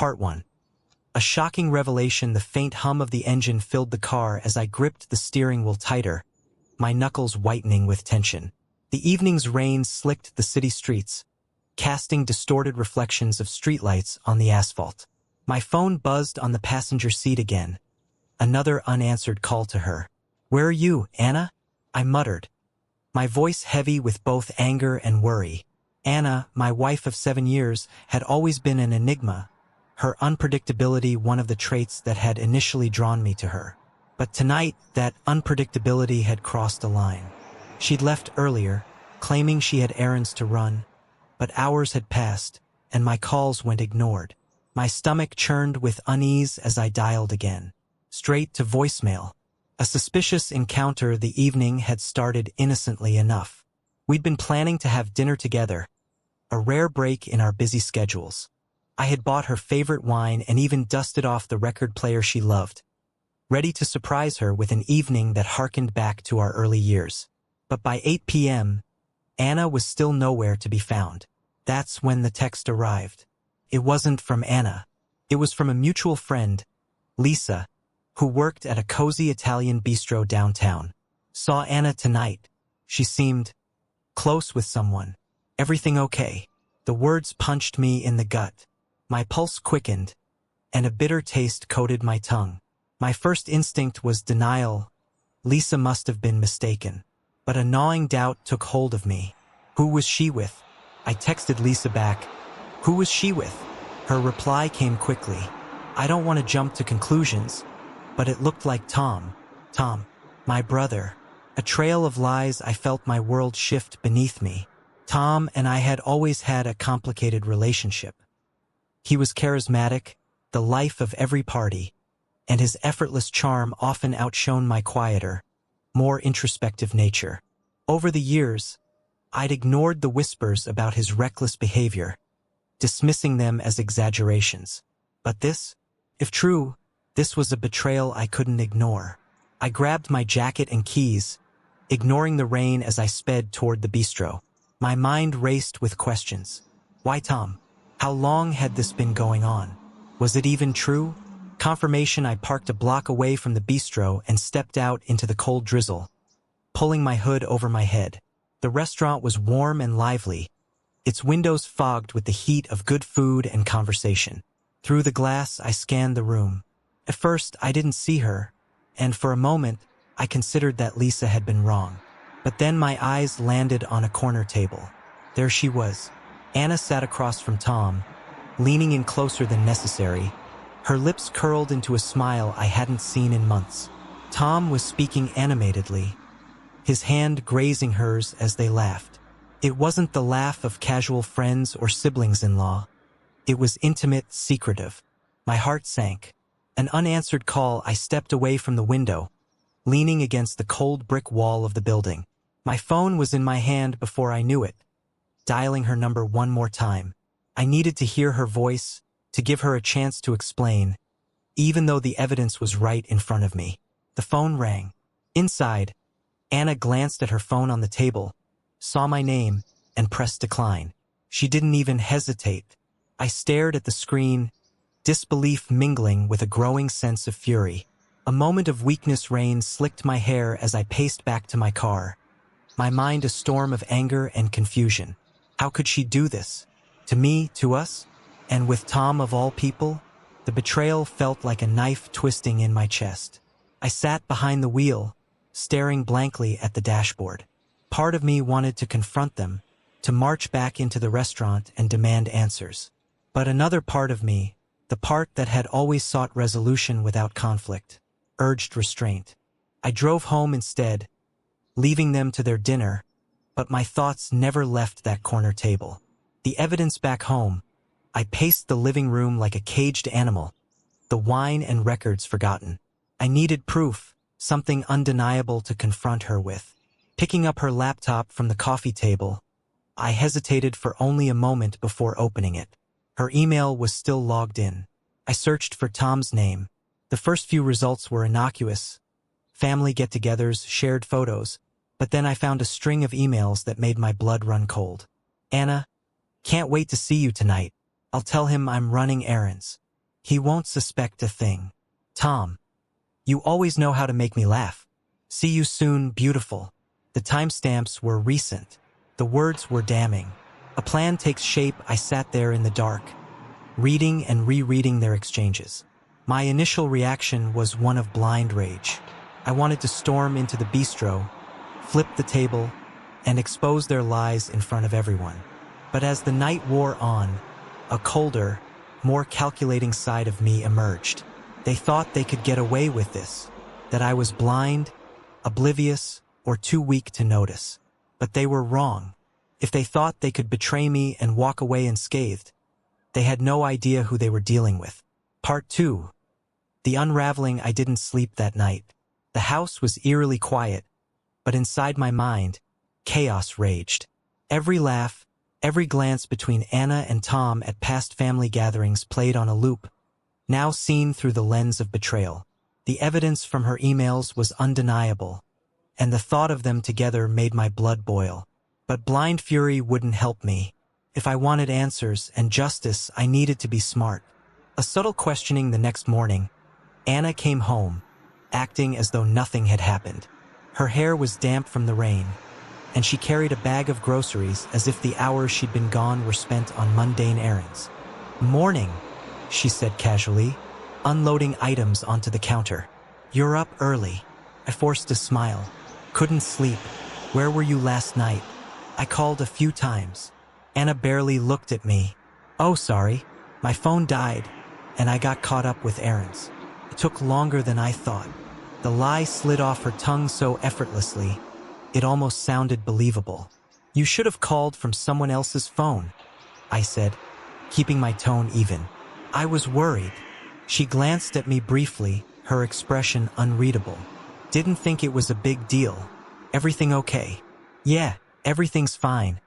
Part 1. A shocking revelation. The faint hum of the engine filled the car as I gripped the steering wheel tighter, my knuckles whitening with tension. The evening's rain slicked the city streets, casting distorted reflections of streetlights on the asphalt. My phone buzzed on the passenger seat again. Another unanswered call to her. "Where are you, Anna?" I muttered, my voice heavy with both anger and worry. Anna, my wife of 7 years, had always been an enigma, her unpredictability one of the traits that had initially drawn me to her. But tonight, that unpredictability had crossed a line. She'd left earlier, claiming she had errands to run, but hours had passed, and my calls went ignored. My stomach churned with unease as I dialed again. Straight to voicemail. A suspicious encounter. The evening had started innocently enough. We'd been planning to have dinner together, a rare break in our busy schedules. I had bought her favorite wine and even dusted off the record player she loved, ready to surprise her with an evening that harkened back to our early years. But by 8 p.m., Anna was still nowhere to be found. That's when the text arrived. It wasn't from Anna. It was from a mutual friend, Lisa, who worked at a cozy Italian bistro downtown. "Saw Anna tonight. She seemed close with someone. Everything okay?" The words punched me in the gut. My pulse quickened, and a bitter taste coated my tongue. My first instinct was denial. Lisa must have been mistaken. But a gnawing doubt took hold of me. Who was she with? I texted Lisa back. Who was she with? Her reply came quickly. I don't want to jump to conclusions, but it looked like Tom. Tom, my brother. A trail of lies. I felt my world shift beneath me. Tom and I had always had a complicated relationship. He was charismatic, the life of every party, and his effortless charm often outshone my quieter, more introspective nature. Over the years, I'd ignored the whispers about his reckless behavior, dismissing them as exaggerations. But this, if true, this was a betrayal I couldn't ignore. I grabbed my jacket and keys, ignoring the rain as I sped toward the bistro. My mind raced with questions. Why Tom? How long had this been going on? Was it even true? Confirmation. I parked a block away from the bistro and stepped out into the cold drizzle, pulling my hood over my head. The restaurant was warm and lively, its windows fogged with the heat of good food and conversation. Through the glass, I scanned the room. At first, I didn't see her, and for a moment, I considered that Lisa had been wrong. But then my eyes landed on a corner table. There she was. Anna sat across from Tom, leaning in closer than necessary, her lips curled into a smile I hadn't seen in months. Tom was speaking animatedly, his hand grazing hers as they laughed. It wasn't the laugh of casual friends or siblings-in-law. It was intimate, secretive. My heart sank. An unanswered call. I stepped away from the window, leaning against the cold brick wall of the building. My phone was in my hand before I knew it, dialing her number one more time. I needed to hear her voice, to give her a chance to explain, even though the evidence was right in front of me. The phone rang. Inside, Anna glanced at her phone on the table, saw my name, and pressed decline. She didn't even hesitate. I stared at the screen, disbelief mingling with a growing sense of fury. A moment of weakness. Rain slicked my hair as I paced back to my car, my mind a storm of anger and confusion. How could she do this? To me, to us? And with Tom of all people? The betrayal felt like a knife twisting in my chest. I sat behind the wheel, staring blankly at the dashboard. Part of me wanted to confront them, to march back into the restaurant and demand answers. But another part of me, the part that had always sought resolution without conflict, urged restraint. I drove home instead, leaving them to their dinner, but my thoughts never left that corner table. The evidence back home. I paced the living room like a caged animal, the wine and records forgotten. I needed proof, something undeniable to confront her with. Picking up her laptop from the coffee table, I hesitated for only a moment before opening it. Her email was still logged in. I searched for Tom's name. The first few results were innocuous. Family get-togethers, shared photos. But then I found a string of emails that made my blood run cold. Anna, can't wait to see you tonight. I'll tell him I'm running errands. He won't suspect a thing. Tom, you always know how to make me laugh. See you soon, beautiful. The timestamps were recent. The words were damning. A plan takes shape. I sat there in the dark, reading and rereading their exchanges. My initial reaction was one of blind rage. I wanted to storm into the bistro, flip the table, and expose their lies in front of everyone. But as the night wore on, a colder, more calculating side of me emerged. They thought they could get away with this, that I was blind, oblivious, or too weak to notice. But they were wrong. If they thought they could betray me and walk away unscathed, they had no idea who they were dealing with. Part 2. The unraveling. I didn't sleep that night. The house was eerily quiet, but inside my mind, chaos raged. Every laugh, every glance between Anna and Tom at past family gatherings played on a loop, now seen through the lens of betrayal. The evidence from her emails was undeniable, and the thought of them together made my blood boil. But blind fury wouldn't help me. If I wanted answers and justice, I needed to be smart. A subtle questioning the next morning, Anna came home, acting as though nothing had happened. Her hair was damp from the rain, and she carried a bag of groceries as if the hours she'd been gone were spent on mundane errands. "Morning," she said casually, unloading items onto the counter. "You're up early." I forced a smile. "Couldn't sleep. Where were you last night?" "I called a few times." Anna barely looked at me. "Oh, sorry. My phone died, and I got caught up with errands." It took longer than I thought. The lie slid off her tongue so effortlessly, it almost sounded believable. "You should have called from someone else's phone," I said, keeping my tone even. "I was worried." She glanced at me briefly, her expression unreadable. "Didn't think it was a big deal. Everything okay?" "Yeah, everything's fine,"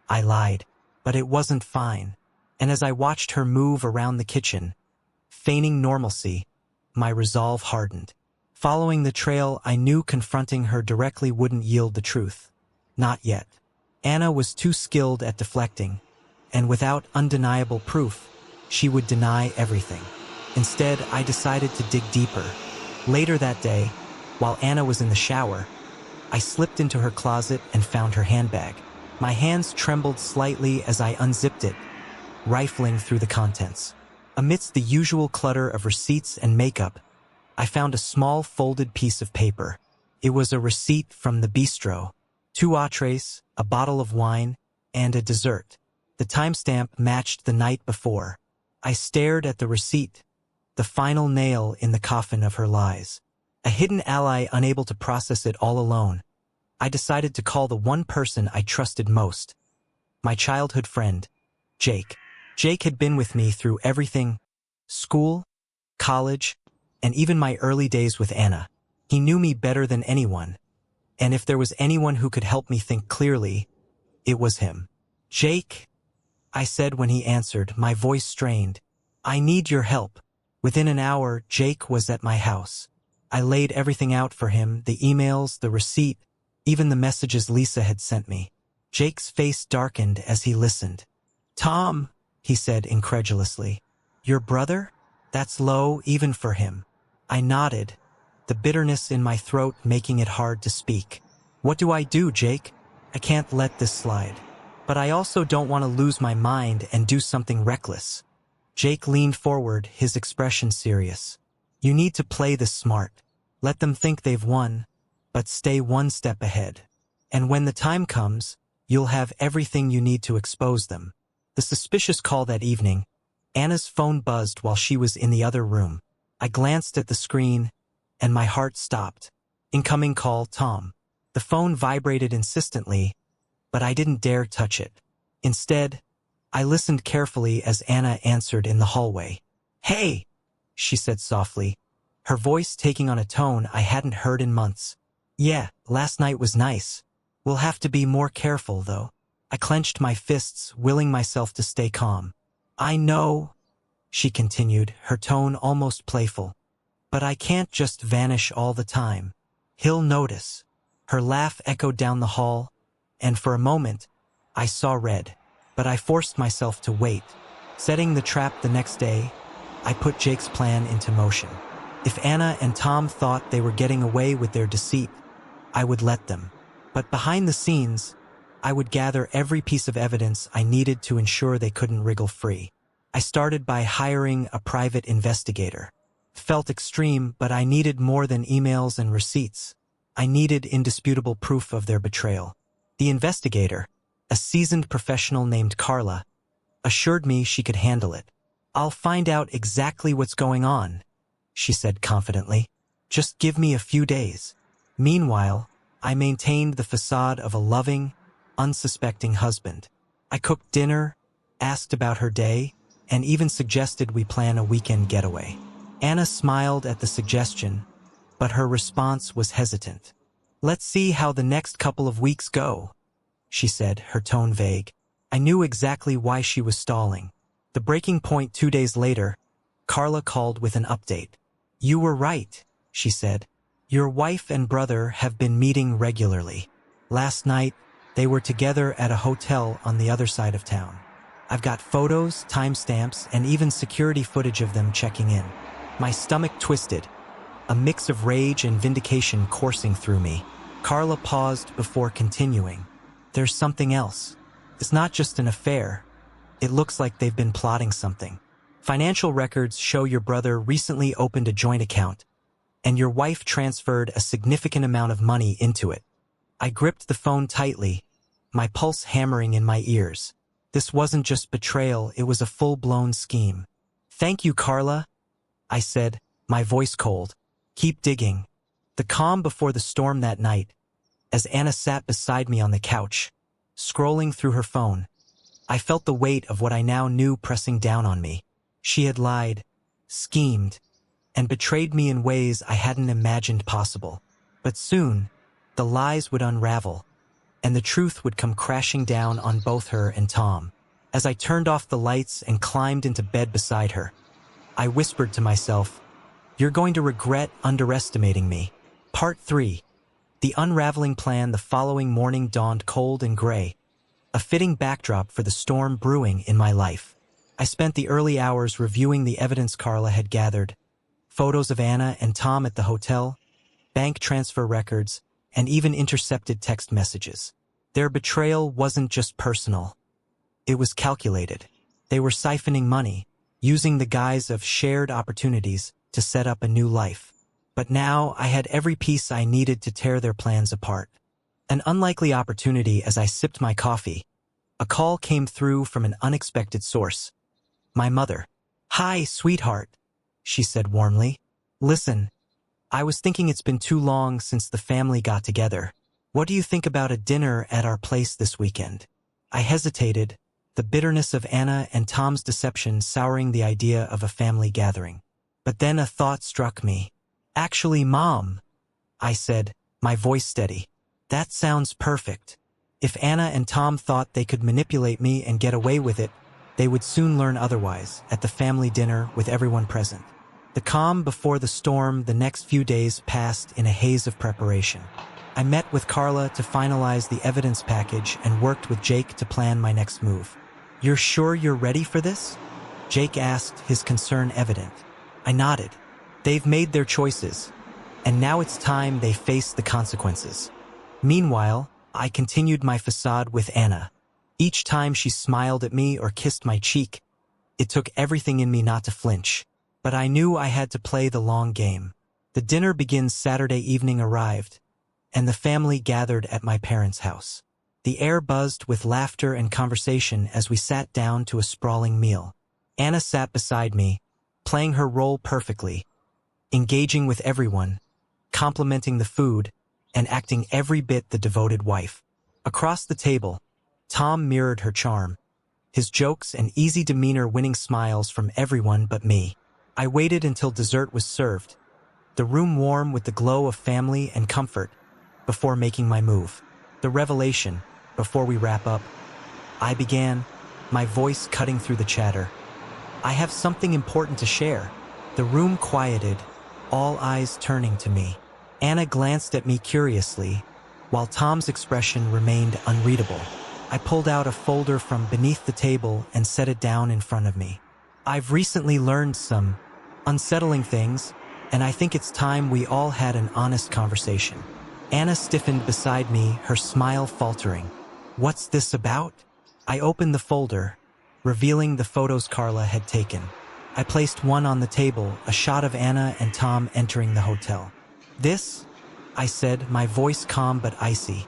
I lied. But it wasn't fine. And as I watched her move around the kitchen, feigning normalcy, my resolve hardened. Following the trail, I knew confronting her directly wouldn't yield the truth. Not yet. Anna was too skilled at deflecting, and without undeniable proof, she would deny everything. Instead, I decided to dig deeper. Later that day, while Anna was in the shower, I slipped into her closet and found her handbag. My hands trembled slightly as I unzipped it, rifling through the contents. Amidst the usual clutter of receipts and makeup, I found a small folded piece of paper. It was a receipt from the bistro. 2 entrees, a bottle of wine, and a dessert. The timestamp matched the night before. I stared at the receipt, the final nail in the coffin of her lies. A hidden ally unable to process it all alone, I decided to call the one person I trusted most. My childhood friend, Jake. Jake had been with me through everything: school, college, and even my early days with Anna. He knew me better than anyone, and if there was anyone who could help me think clearly, it was him. "Jake," I said when he answered, my voice strained. "I need your help." Within an hour, Jake was at my house. I laid everything out for him, the emails, the receipt, even the messages Lisa had sent me. Jake's face darkened as he listened. "Tom," he said incredulously. "Your brother? That's low even for him." I nodded, the bitterness in my throat making it hard to speak. "What do I do, Jake? I can't let this slide. But I also don't want to lose my mind and do something reckless." Jake leaned forward, his expression serious. "You need to play this smart. Let them think they've won, but stay one step ahead. And when the time comes, you'll have everything you need to expose them." The suspicious call that evening, Anna's phone buzzed while she was in the other room. I glanced at the screen, and my heart stopped. "Incoming call, Tom." The phone vibrated insistently, but I didn't dare touch it. Instead, I listened carefully as Anna answered in the hallway. "Hey," she said softly, her voice taking on a tone I hadn't heard in months. "Yeah, last night was nice. We'll have to be more careful, though." I clenched my fists, willing myself to stay calm. "I know," she continued, her tone almost playful. "But I can't just vanish all the time. He'll notice." Her laugh echoed down the hall, and for a moment, I saw red. But I forced myself to wait. Setting the trap the next day, I put Jake's plan into motion. If Anna and Tom thought they were getting away with their deceit, I would let them. But behind the scenes, I would gather every piece of evidence I needed to ensure they couldn't wriggle free. I started by hiring a private investigator. Felt extreme, but I needed more than emails and receipts. I needed indisputable proof of their betrayal. The investigator, a seasoned professional named Carla, assured me she could handle it. "I'll find out exactly what's going on," she said confidently. "Just give me a few days." Meanwhile, I maintained the facade of a loving, unsuspecting husband. I cooked dinner, asked about her day, and even suggested we plan a weekend getaway. Anna smiled at the suggestion, but her response was hesitant. "Let's see how the next couple of weeks go," she said, her tone vague. I knew exactly why she was stalling. The breaking point 2 days later, Carla called with an update. "You were right," she said. "Your wife and brother have been meeting regularly. Last night, they were together at a hotel on the other side of town. I've got photos, timestamps, and even security footage of them checking in." My stomach twisted, a mix of rage and vindication coursing through me. Carla paused before continuing. "There's something else. It's not just an affair. It looks like they've been plotting something. Financial records show your brother recently opened a joint account, and your wife transferred a significant amount of money into it." I gripped the phone tightly, my pulse hammering in my ears. This wasn't just betrayal, it was a full-blown scheme. "Thank you, Carla," I said, my voice cold. "Keep digging." The calm before the storm that night, as Anna sat beside me on the couch, scrolling through her phone, I felt the weight of what I now knew pressing down on me. She had lied, schemed, and betrayed me in ways I hadn't imagined possible. But soon, the lies would unravel, and the truth would come crashing down on both her and Tom. As I turned off the lights and climbed into bed beside her, I whispered to myself, "You're going to regret underestimating me." Part 3. The unraveling plan the following morning dawned cold and gray, a fitting backdrop for the storm brewing in my life. I spent the early hours reviewing the evidence Carla had gathered, photos of Anna and Tom at the hotel, bank transfer records, and even intercepted text messages. Their betrayal wasn't just personal. It was calculated. They were siphoning money, using the guise of shared opportunities to set up a new life. But now I had every piece I needed to tear their plans apart. An unlikely opportunity as I sipped my coffee. A call came through from an unexpected source. My mother. "Hi, sweetheart," she said warmly. "Listen, I was thinking it's been too long since the family got together. What do you think about a dinner at our place this weekend?" I hesitated, the bitterness of Anna and Tom's deception souring the idea of a family gathering. But then a thought struck me. "Actually, Mom," I said, my voice steady, "that sounds perfect. If Anna and Tom thought they could manipulate me and get away with it, they would soon learn otherwise at the family dinner with everyone present." The calm before the storm the next few days passed in a haze of preparation. I met with Carla to finalize the evidence package and worked with Jake to plan my next move. "You're sure you're ready for this?" Jake asked, his concern evident. I nodded. They've made their choices, and now it's time they face the consequences. Meanwhile, I continued my facade with Anna. Each time she smiled at me or kissed my cheek, it took everything in me not to flinch. But I knew I had to play the long game. The dinner begins Saturday evening arrived, and the family gathered at my parents' house. The air buzzed with laughter and conversation as we sat down to a sprawling meal. Anna sat beside me, playing her role perfectly, engaging with everyone, complimenting the food, and acting every bit the devoted wife. Across the table, Tom mirrored her charm, his jokes and easy demeanor winning smiles from everyone but me. I waited until dessert was served, the room warm with the glow of family and comfort, before making my move. The revelation, before we wrap up, I began, my voice cutting through the chatter. "I have something important to share." The room quieted, all eyes turning to me. Anna glanced at me curiously, while Tom's expression remained unreadable. I pulled out a folder from beneath the table and set it down in front of me. I've recently learned some unsettling things, and I think it's time we all had an honest conversation. Anna stiffened beside me, her smile faltering. What's this about? I opened the folder, revealing the photos Carla had taken. I placed one on the table, a shot of Anna and Tom entering the hotel. This, I said, my voice calm but icy,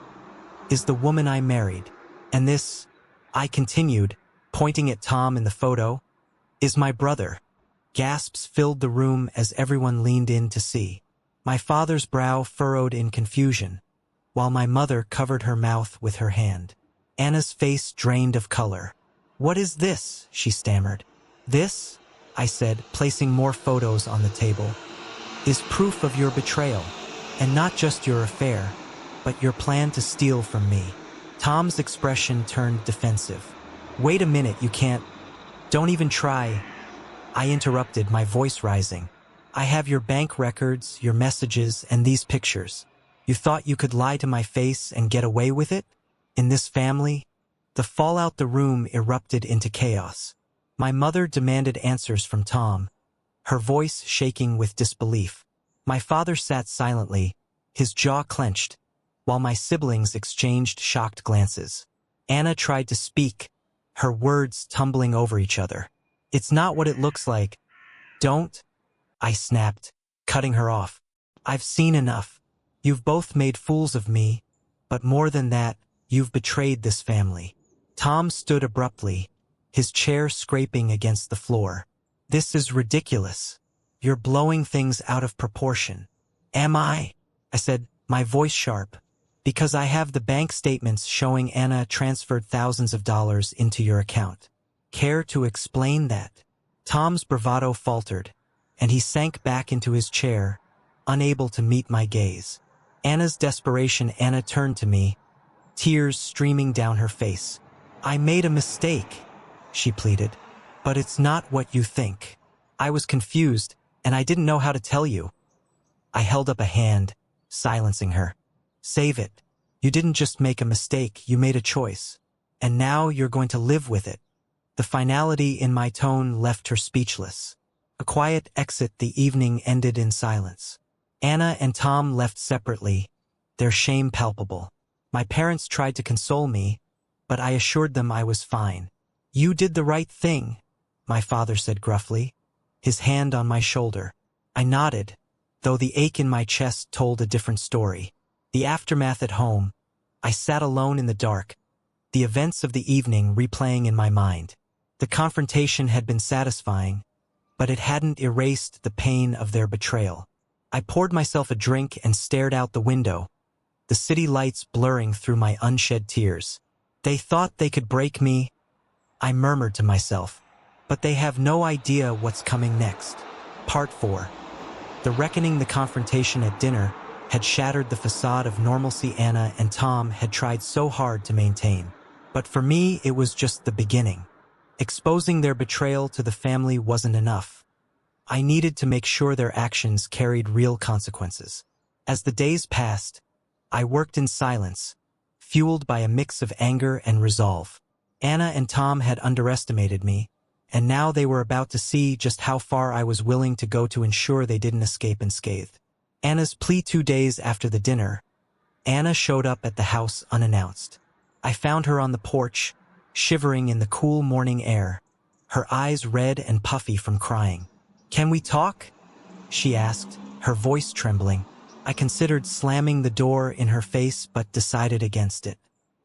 is the woman I married. And this, I continued, pointing at Tom in the photo, is my brother. Gasps filled the room as everyone leaned in to see. My father's brow furrowed in confusion, while my mother covered her mouth with her hand. Anna's face drained of color. What is this? She stammered. This, I said, placing more photos on the table, is proof of your betrayal, and not just your affair, but your plan to steal from me. Tom's expression turned defensive. Wait a minute, you can't. Don't even try. I interrupted, my voice rising. I have your bank records, your messages, and these pictures. You thought you could lie to my face and get away with it? In this family? The fallout the room erupted into chaos. My mother demanded answers from Tom, her voice shaking with disbelief. My father sat silently, his jaw clenched, while my siblings exchanged shocked glances. Anna tried to speak, her words tumbling over each other. It's not what it looks like. Don't, I snapped, cutting her off. I've seen enough. You've both made fools of me, but more than that, you've betrayed this family. Tom stood abruptly, his chair scraping against the floor. This is ridiculous. You're blowing things out of proportion. Am I? I said, my voice sharp. Because I have the bank statements showing Anna transferred thousands of dollars into your account. Care to explain that? Tom's bravado faltered, and he sank back into his chair, unable to meet my gaze. Anna's desperation. Anna turned to me, tears streaming down her face. I made a mistake, she pleaded, but it's not what you think. I was confused, and I didn't know how to tell you. I held up a hand, silencing her. Save it. You didn't just make a mistake, you made a choice. And now you're going to live with it. The finality in my tone left her speechless. A quiet exit. The evening ended in silence. Anna and Tom left separately, their shame palpable. My parents tried to console me, but I assured them I was fine. You did the right thing, my father said gruffly, his hand on my shoulder. I nodded, though the ache in my chest told a different story. The aftermath at home. I sat alone in the dark, the events of the evening replaying in my mind. The confrontation had been satisfying, but it hadn't erased the pain of their betrayal. I poured myself a drink and stared out the window, the city lights blurring through my unshed tears. They thought they could break me, I murmured to myself, but they have no idea what's coming next. Part 4. The reckoning. The confrontation at dinner had shattered the facade of normalcy Anna and Tom had tried so hard to maintain. But for me, it was just the beginning. Exposing their betrayal to the family wasn't enough. I needed to make sure their actions carried real consequences. As the days passed, I worked in silence, fueled by a mix of anger and resolve. Anna and Tom had underestimated me, and now they were about to see just how far I was willing to go to ensure they didn't escape unscathed. Anna's plea. 2 days after the dinner, Anna showed up at the house unannounced. I found her on the porch, shivering in the cool morning air, her eyes red and puffy from crying. Can we talk? She asked, her voice trembling. I considered slamming the door in her face but decided against it.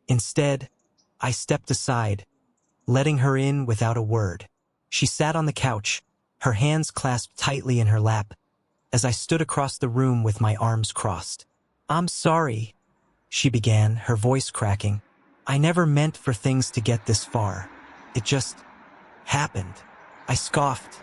Instead, I stepped aside, letting her in without a word. She sat on the couch, her hands clasped tightly in her lap, as I stood across the room with my arms crossed. I'm sorry, she began, her voice cracking. I never meant for things to get this far. It just happened. I scoffed,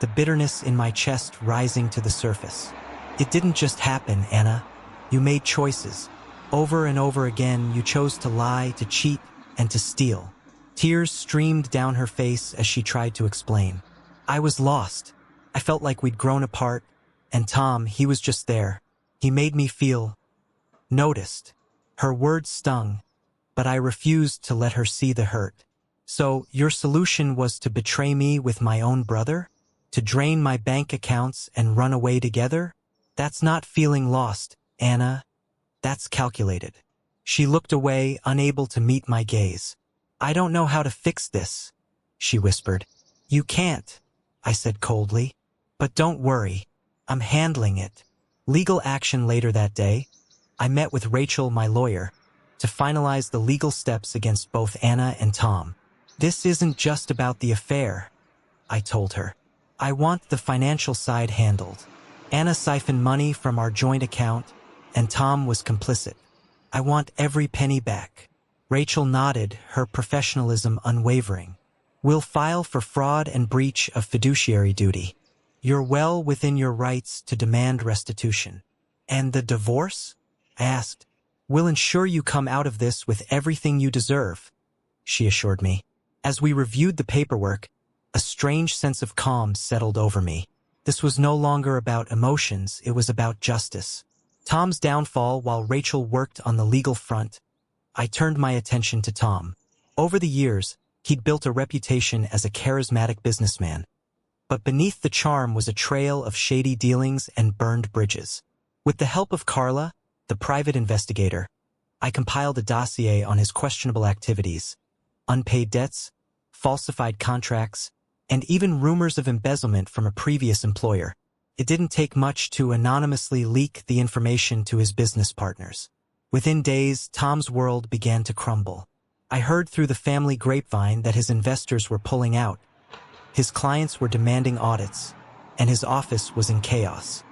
the bitterness in my chest rising to the surface. It didn't just happen, Anna. You made choices. Over and over again, you chose to lie, to cheat, and to steal. Tears streamed down her face as she tried to explain. I was lost. I felt like we'd grown apart, and Tom, he was just there. He made me feel noticed. Her words stung, but I refused to let her see the hurt. So, your solution was to betray me with my own brother? To drain my bank accounts and run away together? That's not feeling lost, Anna. That's calculated. She looked away, unable to meet my gaze. I don't know how to fix this, she whispered. You can't, I said coldly. But don't worry, I'm handling it. Legal action later that day, I met with Rachel, my lawyer, to finalize the legal steps against both Anna and Tom. This isn't just about the affair, I told her. I want the financial side handled. Anna siphoned money from our joint account, and Tom was complicit. I want every penny back. Rachel nodded, her professionalism unwavering. We'll file for fraud and breach of fiduciary duty. You're well within your rights to demand restitution. And the divorce? I asked. We'll ensure you come out of this with everything you deserve, she assured me. As we reviewed the paperwork, a strange sense of calm settled over me. This was no longer about emotions, it was about justice. Tom's downfall while Rachel worked on the legal front, I turned my attention to Tom. Over the years, he'd built a reputation as a charismatic businessman. But beneath the charm was a trail of shady dealings and burned bridges. With the help of Carla, the private investigator, I compiled a dossier on his questionable activities, unpaid debts, falsified contracts, and even rumors of embezzlement from a previous employer. It didn't take much to anonymously leak the information to his business partners. Within days, Tom's world began to crumble. I heard through the family grapevine that his investors were pulling out. His clients were demanding audits, and his office was in chaos.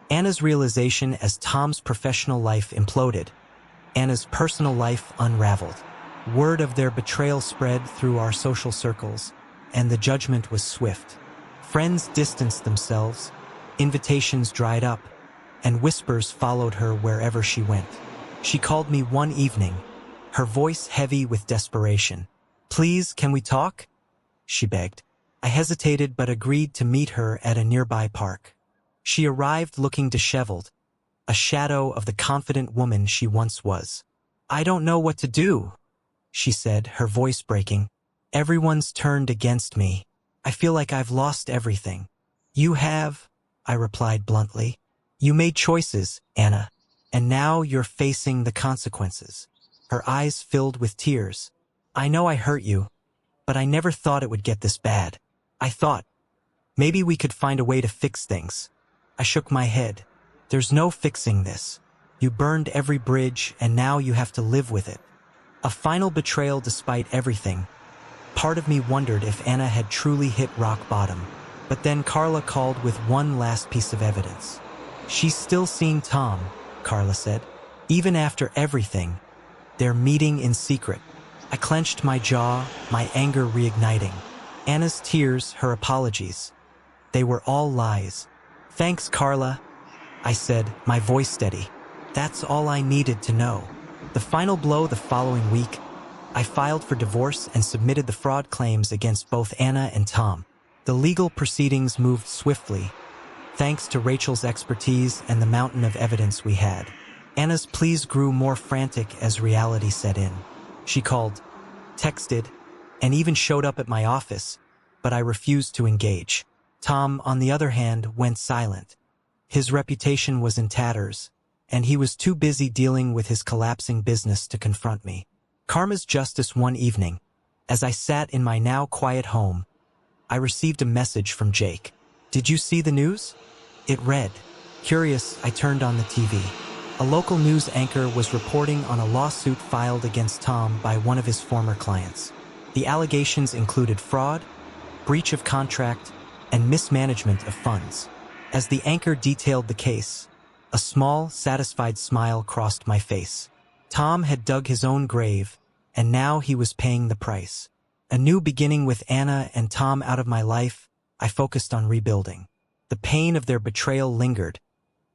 Anna's realization as Tom's professional life imploded, Anna's personal life unraveled. Word of their betrayal spread through our social circles, and the judgment was swift. Friends distanced themselves, invitations dried up, and whispers followed her wherever she went. She called me one evening, her voice heavy with desperation. Please, can we talk? She begged. I hesitated but agreed to meet her at a nearby park. She arrived looking disheveled, a shadow of the confident woman she once was. I don't know what to do, she said, her voice breaking. Everyone's turned against me. I feel like I've lost everything. You have, I replied bluntly. You made choices, Anna, and now you're facing the consequences. Her eyes filled with tears. I know I hurt you, but I never thought it would get this bad. I thought, maybe we could find a way to fix things. I shook my head. There's no fixing this. You burned every bridge, and now you have to live with it. A final betrayal despite everything. Part of me wondered if Anna had truly hit rock bottom. But then Carla called with one last piece of evidence. She's still seeing Tom, Carla said. Even after everything, they're meeting in secret. I clenched my jaw, my anger reigniting. Anna's tears, her apologies. They were all lies. Thanks, Carla, I said, my voice steady. That's all I needed to know. The final blow the following week, I filed for divorce and submitted the fraud claims against both Anna and Tom. The legal proceedings moved swiftly, thanks to Rachel's expertise and the mountain of evidence we had. Anna's pleas grew more frantic as reality set in. She called, texted, and even showed up at my office, but I refused to engage. Tom, on the other hand, went silent. His reputation was in tatters, and he was too busy dealing with his collapsing business to confront me. Karma's justice one evening, as I sat in my now quiet home, I received a message from Jake. Did you see the news? It read. Curious, I turned on the TV. A local news anchor was reporting on a lawsuit filed against Tom by one of his former clients. The allegations included fraud, breach of contract, and mismanagement of funds. As the anchor detailed the case, a small, satisfied smile crossed my face. Tom had dug his own grave, and now he was paying the price. A new beginning with Anna and Tom out of my life, I focused on rebuilding. The pain of their betrayal lingered,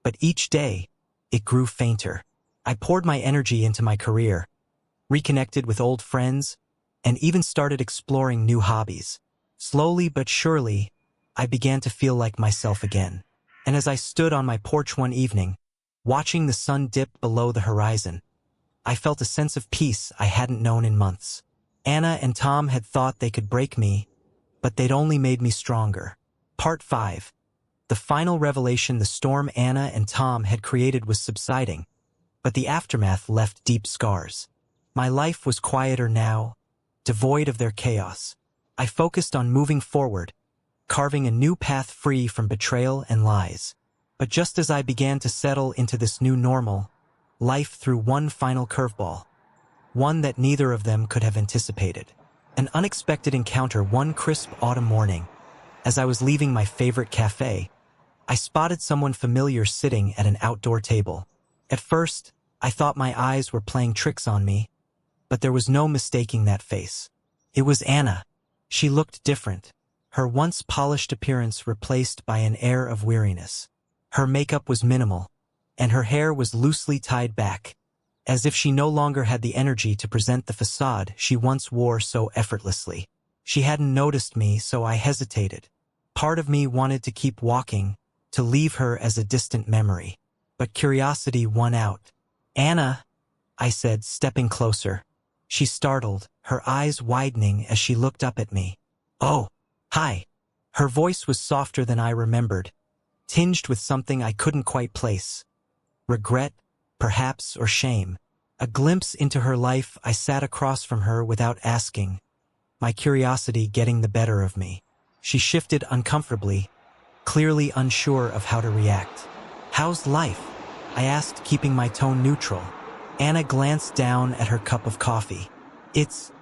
but each day, it grew fainter. I poured my energy into my career, reconnected with old friends, and even started exploring new hobbies. Slowly but surely, I began to feel like myself again. And as I stood on my porch one evening, watching the sun dip below the horizon, I felt a sense of peace I hadn't known in months. Anna and Tom had thought they could break me, but they'd only made me stronger. Part 5. The final revelation: the storm Anna and Tom had created was subsiding, but the aftermath left deep scars. My life was quieter now, devoid of their chaos. I focused on moving forward, carving a new path free from betrayal and lies. But just as I began to settle into this new normal, life threw one final curveball, one that neither of them could have anticipated. An unexpected encounter. One crisp autumn morning, as I was leaving my favorite cafe, I spotted someone familiar sitting at an outdoor table. At first, I thought my eyes were playing tricks on me, but there was no mistaking that face. It was Anna. She looked different, her once polished appearance replaced by an air of weariness. Her makeup was minimal, and her hair was loosely tied back, as if she no longer had the energy to present the facade she once wore so effortlessly. She hadn't noticed me, so I hesitated. Part of me wanted to keep walking, to leave her as a distant memory, but curiosity won out. "Anna," I said, stepping closer. She startled, her eyes widening as she looked up at me. "Oh, hi." Her voice was softer than I remembered, tinged with something I couldn't quite place. Regret, perhaps, or shame. A glimpse into her life. I sat across from her without asking, my curiosity getting the better of me. She shifted uncomfortably, clearly unsure of how to react. "How's life?" I asked, keeping my tone neutral. Anna glanced down at her cup of coffee. "It's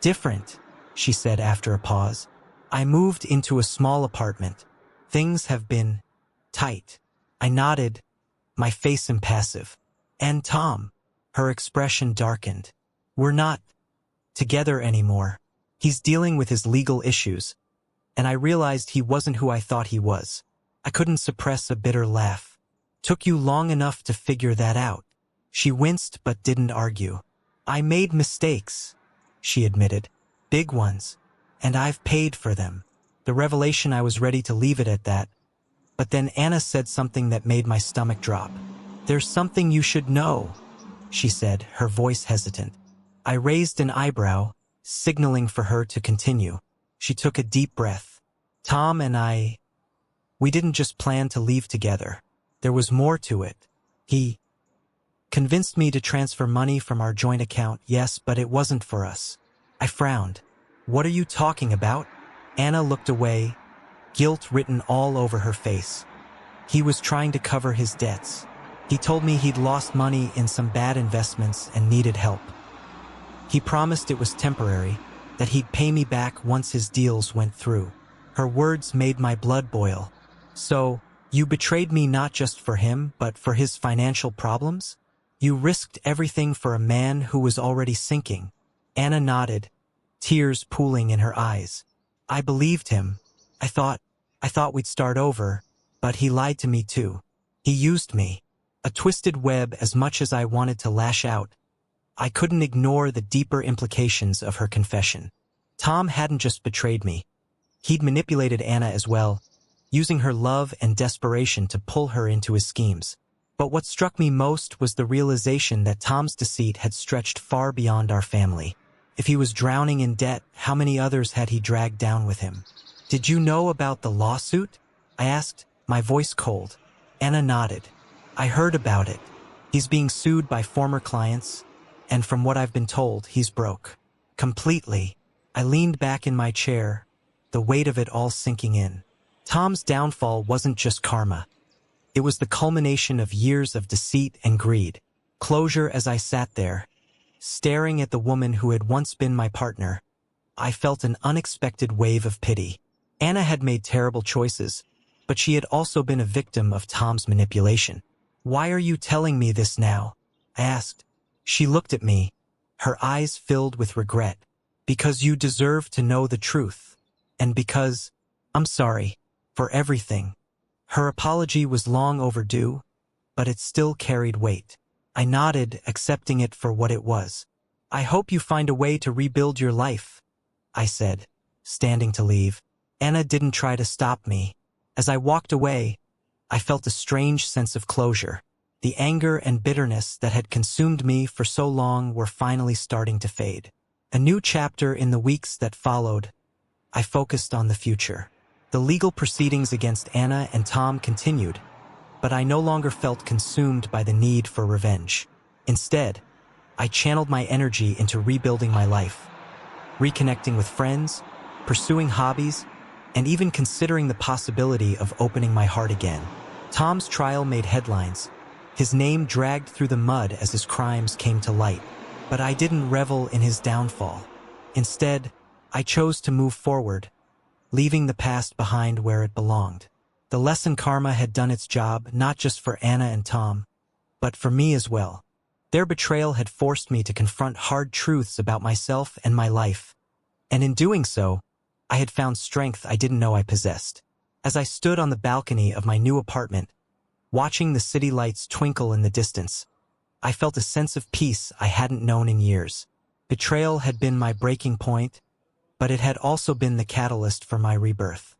different," she said after a pause. "I moved into a small apartment. Things have been tight." I nodded, my face impassive. "And Tom?" Her expression darkened. "We're not together anymore. He's dealing with his legal issues." And I realized he wasn't who I thought he was. I couldn't suppress a bitter laugh. "Took you long enough to figure that out." She winced but didn't argue. "I made mistakes," she admitted. "Big ones. And I've paid for them." The revelation. I was ready to leave it at that. But then Anna said something that made my stomach drop. "There's something you should know," she said, her voice hesitant. I raised an eyebrow, signaling for her to continue. She took a deep breath. "Tom and we didn't just plan to leave together. There was more to it. He convinced me to transfer money from our joint account, yes, but it wasn't for us." I frowned. "What are you talking about?" Anna looked away, guilt written all over her face. "He was trying to cover his debts. He told me he'd lost money in some bad investments and needed help. He promised it was temporary, that he'd pay me back once his deals went through." Her words made my blood boil. "So, you betrayed me not just for him, but for his financial problems? You risked everything for a man who was already sinking." Anna nodded, tears pooling in her eyes. "I believed him. I thought we'd start over, but he lied to me too. He used me. A twisted web. As much as I wanted to lash out, I couldn't ignore the deeper implications of her confession. Tom hadn't just betrayed me. He'd manipulated Anna as well, using her love and desperation to pull her into his schemes. But what struck me most was the realization that Tom's deceit had stretched far beyond our family. If he was drowning in debt, how many others had he dragged down with him? "Did you know about the lawsuit?" I asked, my voice cold. Anna nodded. "I heard about it. He's being sued by former clients, and from what I've been told, he's broke. Completely." I leaned back in my chair, the weight of it all sinking in. Tom's downfall wasn't just karma. It was the culmination of years of deceit and greed. Closure. As I sat there, staring at the woman who had once been my partner, I felt an unexpected wave of pity. Anna had made terrible choices, but she had also been a victim of Tom's manipulation. "Why are you telling me this now?" I asked. She looked at me, her eyes filled with regret. "Because you deserve to know the truth. And because I'm sorry for everything." Her apology was long overdue, but it still carried weight. I nodded, accepting it for what it was. "I hope you find a way to rebuild your life," I said, standing to leave. Anna didn't try to stop me. As I walked away, I felt a strange sense of closure. The anger and bitterness that had consumed me for so long were finally starting to fade. A new chapter in the weeks that followed. I focused on the future. The legal proceedings against Anna and Tom continued, but I no longer felt consumed by the need for revenge. Instead, I channeled my energy into rebuilding my life, reconnecting with friends, pursuing hobbies, and even considering the possibility of opening my heart again. Tom's trial made headlines, his name dragged through the mud as his crimes came to light. But I didn't revel in his downfall. Instead, I chose to move forward, leaving the past behind where it belonged. The lesson karma had done its job not just for Anna and Tom, but for me as well. Their betrayal had forced me to confront hard truths about myself and my life. And in doing so, I had found strength I didn't know I possessed. As I stood on the balcony of my new apartment, watching the city lights twinkle in the distance, I felt a sense of peace I hadn't known in years. Betrayal had been my breaking point, but it had also been the catalyst for my rebirth.